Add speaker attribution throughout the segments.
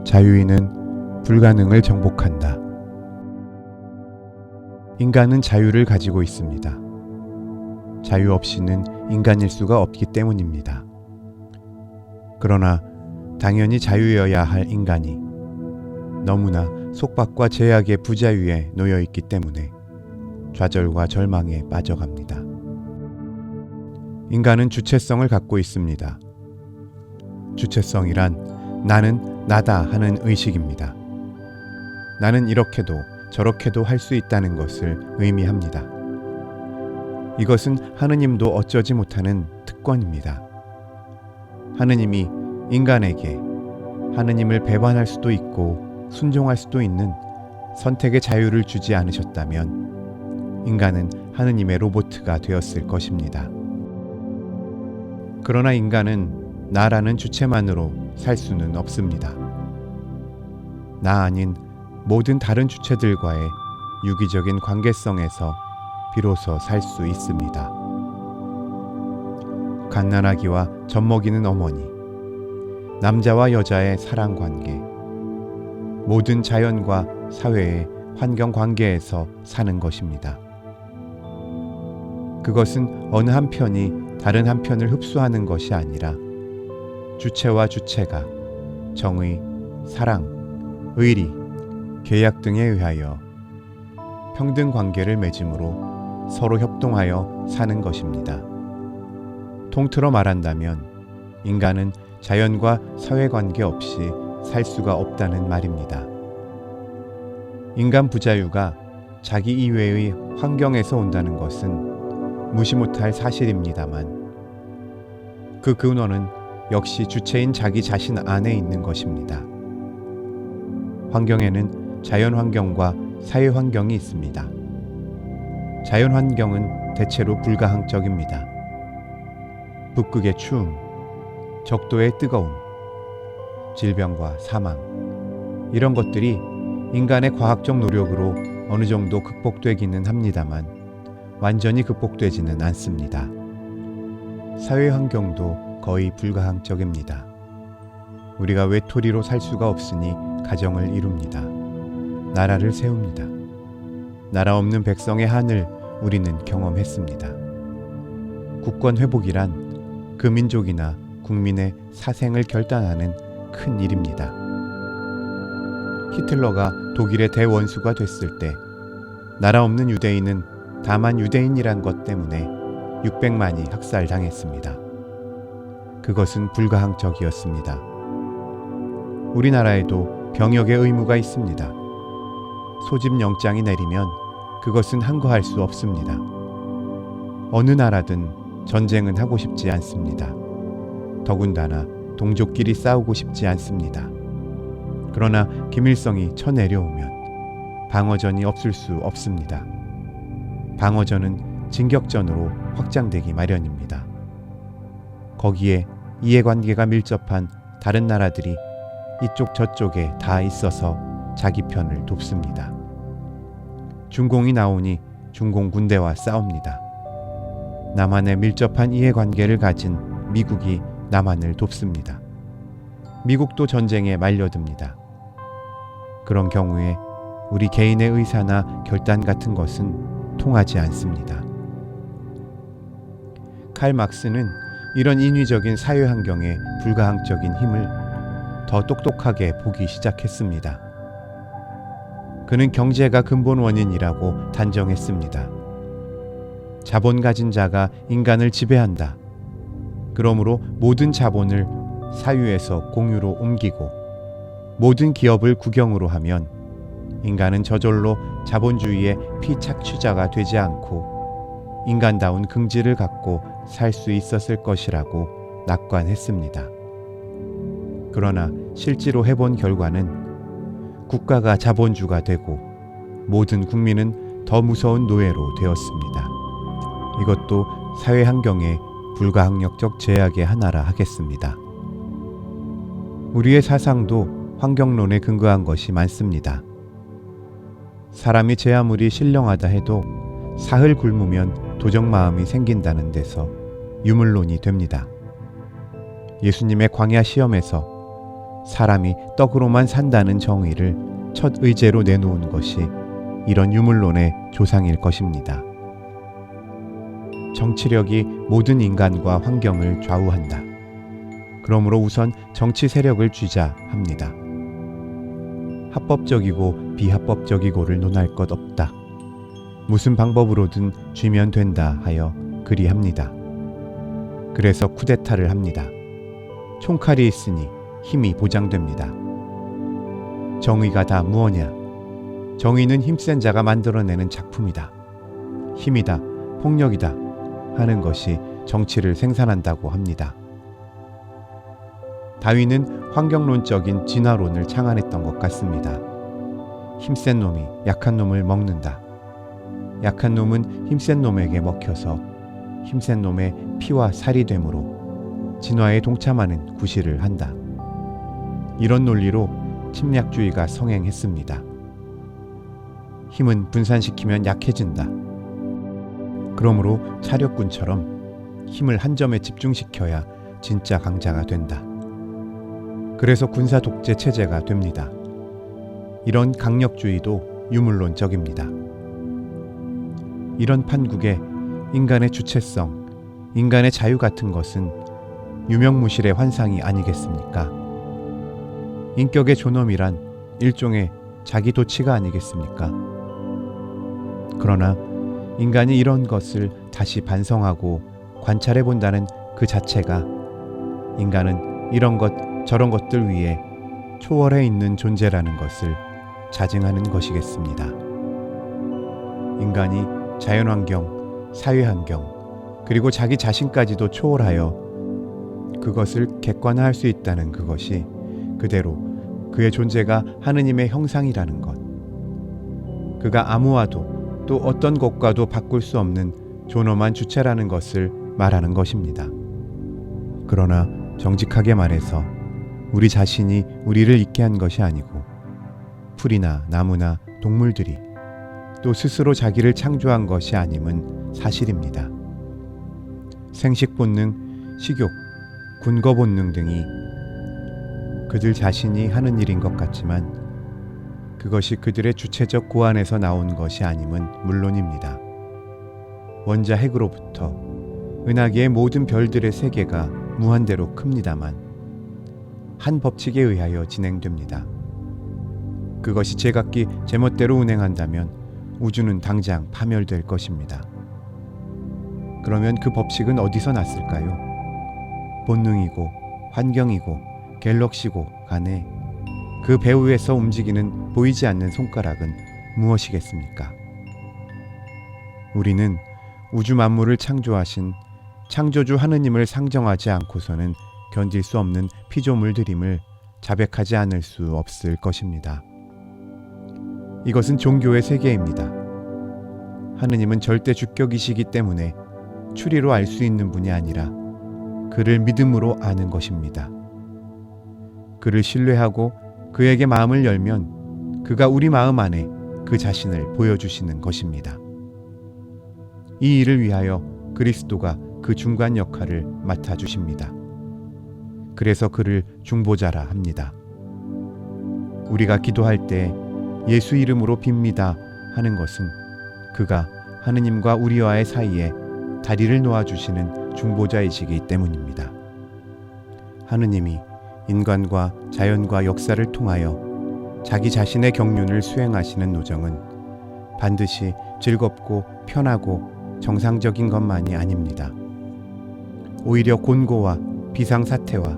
Speaker 1: 자유인은 불가능을 정복한다. 인간은 자유를 가지고 있습니다. 자유 없이는 인간일 수가 없기 때문입니다. 그러나 당연히 자유여야 할 인간이 너무나 속박과 제약의 부자유에 놓여 있기 때문에 좌절과 절망에 빠져갑니다. 인간은 주체성을 갖고 있습니다. 주체성이란 나는 나다 하는 의식입니다. 나는 이렇게도 저렇게도 할 수 있다는 것을 의미합니다. 이것은 하느님도 어쩌지 못하는 특권입니다. 하느님이 인간에게 하느님을 배반할 수도 있고 순종할 수도 있는 선택의 자유를 주지 않으셨다면 인간은 하느님의 로봇가 되었을 것입니다. 그러나 인간은 나라는 주체만으로 살 수는 없습니다. 나 아닌 모든 다른 주체들과의 유기적인 관계성에서 비로소 살 수 있습니다. 갓난아기와 젖먹이는 어머니, 남자와 여자의 사랑 관계, 모든 자연과 사회의 환경 관계에서 사는 것입니다. 그것은 어느 한편이 다른 한편을 흡수하는 것이 아니라 주체와 주체가 정의, 사랑, 의리, 계약 등에 의하여 평등 관계를 맺음으로 서로 협동하여 사는 것입니다. 통틀어 말한다면 인간은 자연과 사회관계 없이 살 수가 없다는 말입니다. 인간 부자유가 자기 이외의 환경에서 온다는 것은 무시 못할 사실입니다만 그 근원은 역시 주체인 자기 자신 안에 있는 것입니다. 환경에는 자연 환경과 사회 환경이 있습니다. 자연 환경은 대체로 불가항적입니다. 북극의 추움, 적도의 뜨거움, 질병과 사망, 이런 것들이 인간의 과학적 노력으로 어느 정도 극복되기는 합니다만 완전히 극복되지는 않습니다. 사회 환경도 거의 불가항적입니다. 우리가 외톨이로 살 수가 없으니 가정을 이룹니다. 나라를 세웁니다. 나라 없는 백성의 한을 우리는 경험했습니다. 국권 회복이란 그 민족이나 국민의 사생을 결단하는 큰 일입니다. 히틀러가 독일의 대원수가 됐을 때 나라 없는 유대인은 다만 유대인이란 것 때문에 600만이 학살당했습니다. 그것은 불가항적이었습니다. 우리나라에도 병역의 의무가 있습니다. 소집 영장이 내리면 그것은 항거할 수 없습니다. 어느 나라든 전쟁은 하고 싶지 않습니다. 더군다나 동족끼리 싸우고 싶지 않습니다. 그러나 김일성이 쳐내려오면 방어전이 없을 수 없습니다. 방어전은 진격전으로 확장되기 마련입니다. 거기에 이해관계가 밀접한 다른 나라들이 이쪽 저쪽에 다 있어서 자기 편을 돕습니다. 중공이 나오니 중공 군대와 싸웁니다. 남한에 밀접한 이해관계를 가진 미국이 남한을 돕습니다. 미국도 전쟁에 말려듭니다. 그런 경우에 우리 개인의 의사나 결단 같은 것은 통하지 않습니다. 칼 막스는 이런 인위적인 사회 환경의 불가항적인 힘을 더 똑똑하게 보기 시작했습니다. 그는 경제가 근본 원인이라고 단정했습니다. 자본 가진 자가 인간을 지배한다. 그러므로 모든 자본을 사유에서 공유로 옮기고 모든 기업을 국영으로 하면 인간은 저절로 자본주의의 피착취자가 되지 않고 인간다운 긍지를 갖고 살 수 있었을 것이라고 낙관했습니다. 그러나 실제로 해본 결과는 국가가 자본주가 되고 모든 국민은 더 무서운 노예로 되었습니다. 이것도 사회 환경의 불가항력적 제약의 하나라 하겠습니다. 우리의 사상도 환경론에 근거한 것이 많습니다. 사람이 제 아무리 신령하다 해도 사흘 굶으면 도적마음이 생긴다는 데서 유물론이 됩니다. 예수님의 광야 시험에서 사람이 떡으로만 산다는 정의를 첫 의제로 내놓은 것이 이런 유물론의 조상일 것입니다. 정치력이 모든 인간과 환경을 좌우한다. 그러므로 우선 정치 세력을 쥐자 합니다. 합법적이고 비합법적이고를 논할 것 없다. 무슨 방법으로든 쥐면 된다 하여 그리합니다. 그래서 쿠데타를 합니다. 총칼이 있으니 힘이 보장됩니다. 정의가 다 무엇냐? 정의는 힘센 자가 만들어내는 작품이다. 힘이다, 폭력이다 하는 것이 정치를 생산한다고 합니다. 다윈은 환경론적인 진화론을 창안했던 것 같습니다. 힘센 놈이 약한 놈을 먹는다. 약한 놈은 힘센 놈에게 먹혀서 힘센 놈의 피와 살이 되므로 진화에 동참하는 구실을 한다. 이런 논리로 침략주의가 성행했습니다. 힘은 분산시키면 약해진다. 그러므로 차력군처럼 힘을 한 점에 집중시켜야 진짜 강자가 된다. 그래서 군사 독재 체제가 됩니다. 이런 강력주의도 유물론적입니다. 이런 판국에 인간의 주체성, 인간의 자유 같은 것은 유명무실의 환상이 아니겠습니까? 인격의 존엄이란 일종의 자기도취가 아니겠습니까? 그러나 인간이 이런 것을 다시 반성하고 관찰해 본다는 그 자체가 인간은 이런 것 저런 것들 위에 초월해 있는 존재라는 것을 자증하는 것이겠습니다. 인간이 자연환경, 사회환경, 그리고 자기 자신까지도 초월하여 그것을 객관화할 수 있다는 그것이 그대로 그의 존재가 하느님의 형상이라는 것. 그가 아무와도 또 어떤 것과도 바꿀 수 없는 존엄한 주체라는 것을 말하는 것입니다. 그러나 정직하게 말해서 우리 자신이 우리를 있게 한 것이 아니고 풀이나 나무나 동물들이 또 스스로 자기를 창조한 것이 아님은 사실입니다. 생식 본능, 식욕, 군거 본능 등이 그들 자신이 하는 일인 것 같지만 그것이 그들의 주체적 고안에서 나온 것이 아님은 물론입니다. 원자 핵으로부터 은하계의 모든 별들의 세계가 무한대로 큽니다만 한 법칙에 의하여 진행됩니다. 그것이 제각기 제멋대로 운행한다면 우주는 당장 파멸될 것입니다. 그러면 그 법칙은 어디서 났을까요? 본능이고 환경이고 갤럭시고 간에 그 배후에서 움직이는 보이지 않는 손가락은 무엇이겠습니까? 우리는 우주 만물을 창조하신 창조주 하느님을 상정하지 않고서는 견딜 수 없는 피조물들임을 자백하지 않을 수 없을 것입니다. 이것은 종교의 세계입니다. 하느님은 절대 주격이시기 때문에 추리로 알 수 있는 분이 아니라 그를 믿음으로 아는 것입니다. 그를 신뢰하고 그에게 마음을 열면 그가 우리 마음 안에 그 자신을 보여주시는 것입니다. 이 일을 위하여 그리스도가 그 중간 역할을 맡아주십니다. 그래서 그를 중보자라 합니다. 우리가 기도할 때 예수 이름으로 빕니다 하는 것은 그가 하느님과 우리와의 사이에 다리를 놓아주시는 중보자이시기 때문입니다. 하느님이 인간과 자연과 역사를 통하여 자기 자신의 경륜을 수행하시는 노정은 반드시 즐겁고 편하고 정상적인 것만이 아닙니다. 오히려 곤고와 비상사태와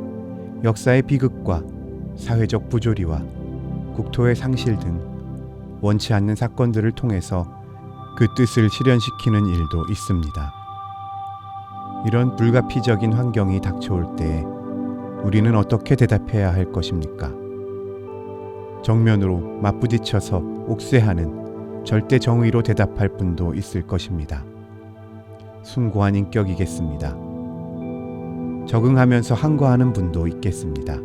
Speaker 1: 역사의 비극과 사회적 부조리와 국토의 상실 등 원치 않는 사건들을 통해서 그 뜻을 실현시키는 일도 있습니다. 이런 불가피적인 환경이 닥쳐올 때에 우리는 어떻게 대답해야 할 것입니까? 정면으로 맞부딪혀서 옥죄하는 절대 정의로 대답할 분도 있을 것입니다. 숭고한 인격이겠습니다. 적응하면서 항거하는 분도 있겠습니다.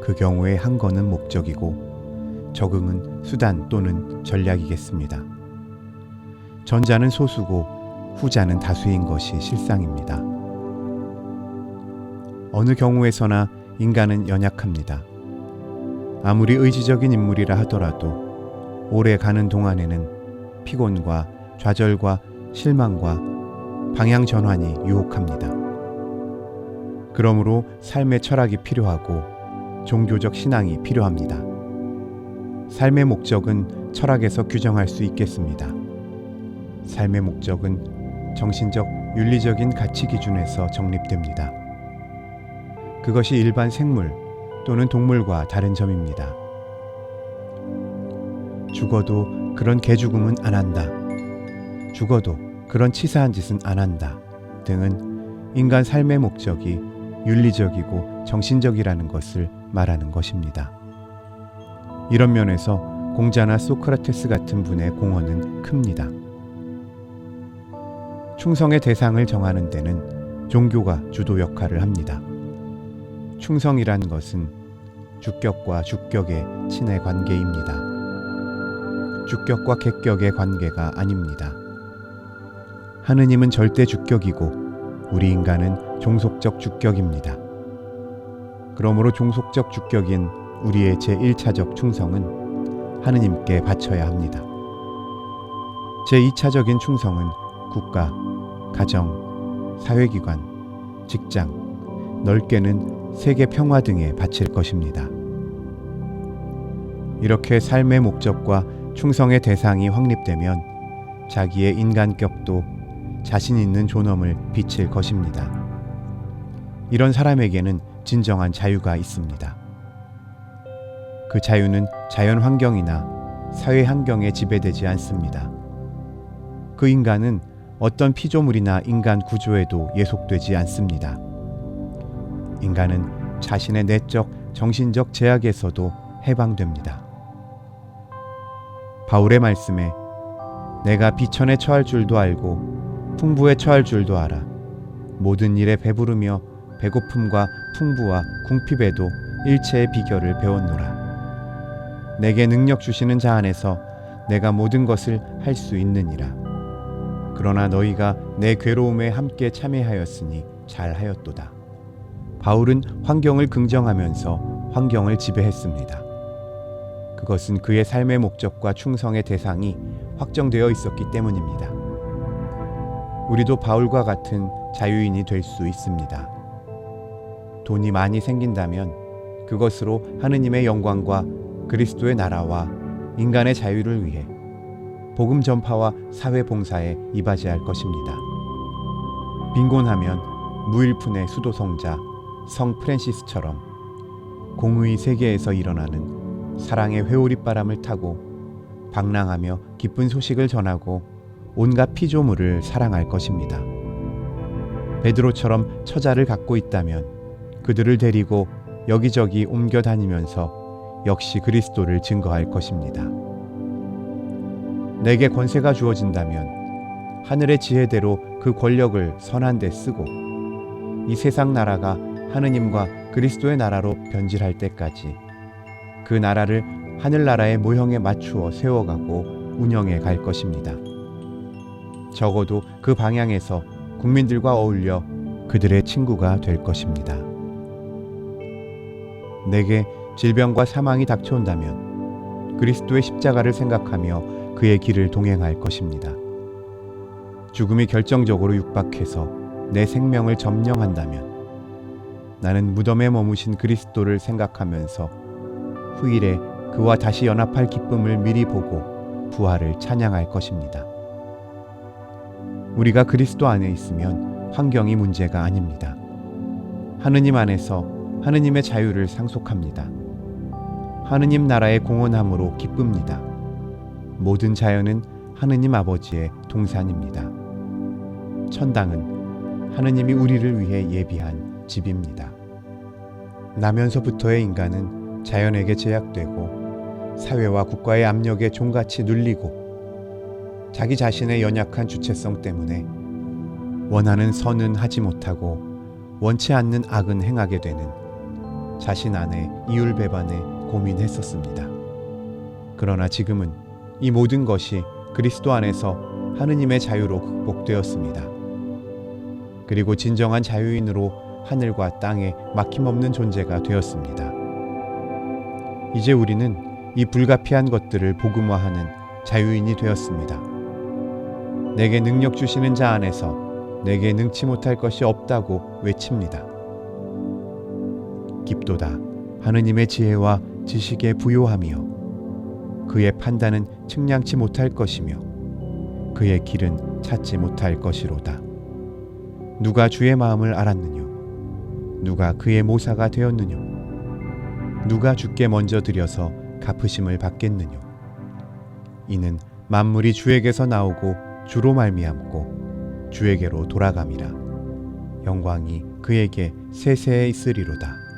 Speaker 1: 그 경우에 항거는 목적이고 적응은 수단 또는 전략이겠습니다. 전자는 소수고 후자는 다수인 것이 실상입니다. 어느 경우에서나 인간은 연약합니다. 아무리 의지적인 인물이라 하더라도 오래 가는 동안에는 피곤과 좌절과 실망과 방향 전환이 유혹합니다. 그러므로 삶의 철학이 필요하고 종교적 신앙이 필요합니다. 삶의 목적은 철학에서 규정할 수 있겠습니다. 삶의 목적은 정신적, 윤리적인 가치 기준에서 정립됩니다. 그것이 일반 생물 또는 동물과 다른 점입니다. 죽어도 그런 개죽음은 안 한다. 죽어도 그런 치사한 짓은 안 한다. 등은 인간 삶의 목적이 윤리적이고 정신적이라는 것을 말하는 것입니다. 이런 면에서 공자나 소크라테스 같은 분의 공헌은 큽니다. 충성의 대상을 정하는 데는 종교가 주도 역할을 합니다. 충성이란 것은 주격과 주격의 친의 관계입니다. 주격과 객격의 관계가 아닙니다. 하느님은 절대 주격이고 우리 인간은 종속적 주격입니다. 그러므로 종속적 주격인 우리의 제1차적 충성은 하느님께 바쳐야 합니다. 제2차적인 충성은 국가, 가정, 사회기관, 직장, 넓게는 세계 평화 등에 바칠 것입니다. 이렇게 삶의 목적과 충성의 대상이 확립되면 자기의 인간격도 자신 있는 존엄을 비칠 것입니다. 이런 사람에게는 진정한 자유가 있습니다. 그 자유는 자연 환경이나 사회 환경에 지배되지 않습니다. 그 인간은 어떤 피조물이나 인간 구조에도 예속되지 않습니다. 인간은 자신의 내적, 정신적 제약에서도 해방됩니다. 바울의 말씀에 내가 비천에 처할 줄도 알고 풍부에 처할 줄도 알아 모든 일에 배부르며 배고픔과 풍부와 궁핍에도 일체의 비결을 배웠노라. 내게 능력 주시는 자 안에서 내가 모든 것을 할 수 있느니라. 그러나 너희가 내 괴로움에 함께 참여하였으니 잘하였도다. 바울은 환경을 긍정하면서 환경을 지배했습니다. 그것은 그의 삶의 목적과 충성의 대상이 확정되어 있었기 때문입니다. 우리도 바울과 같은 자유인이 될 수 있습니다. 돈이 많이 생긴다면 그것으로 하느님의 영광과 그리스도의 나라와 인간의 자유를 위해 복음 전파와 사회 봉사에 이바지할 것입니다. 빈곤하면 무일푼의 수도성자 성 프랜시스처럼 공의 세계에서 일어나는 사랑의 회오릿바람을 타고 방랑하며 기쁜 소식을 전하고 온갖 피조물을 사랑할 것입니다. 베드로처럼 처자를 갖고 있다면 그들을 데리고 여기저기 옮겨 다니면서 역시 그리스도를 증거할 것입니다. 내게 권세가 주어진다면 하늘의 지혜대로 그 권력을 선한 데 쓰고 이 세상 나라가 하느님과 그리스도의 나라로 변질할 때까지 그 나라를 하늘나라의 모형에 맞추어 세워가고 운영해 갈 것입니다. 적어도 그 방향에서 국민들과 어울려 그들의 친구가 될 것입니다. 내게 질병과 사망이 닥쳐온다면 그리스도의 십자가를 생각하며 그의 길을 동행할 것입니다. 죽음이 결정적으로 육박해서 내 생명을 점령한다면 나는 무덤에 머무신 그리스도를 생각하면서 후일에 그와 다시 연합할 기쁨을 미리 보고 부활을 찬양할 것입니다. 우리가 그리스도 안에 있으면 환경이 문제가 아닙니다. 하느님 안에서 하느님의 자유를 상속합니다. 하느님 나라의 공헌함으로 기쁩니다. 모든 자연은 하느님 아버지의 동산입니다. 천당은 하느님이 우리를 위해 예비한 집입니다. 나면서부터의 인간은 자연에게 제약되고 사회와 국가의 압력에 종같이 눌리고 자기 자신의 연약한 주체성 때문에 원하는 선은 하지 못하고 원치 않는 악은 행하게 되는 자신 안에 이율배반에 고민했었습니다. 그러나 지금은 이 모든 것이 그리스도 안에서 하느님의 자유로 극복되었습니다. 그리고 진정한 자유인으로 하늘과 땅에 막힘없는 존재가 되었습니다. 이제 우리는 이 불가피한 것들을 복음화하는 자유인이 되었습니다. 내게 능력 주시는 자 안에서 내게 능치 못할 것이 없다고 외칩니다. 깊도다 하느님의 지혜와 지식에 부요하며 그의 판단은 측량치 못할 것이며 그의 길은 찾지 못할 것이로다. 누가 주의 마음을 알았느냐? 누가 그의 모사가 되었느냐? 누가 주께 먼저 드려서 갚으심을 받겠느냐? 이는 만물이 주에게서 나오고 주로 말미암고 주에게로 돌아감이라. 영광이 그에게 세세에 있으리로다.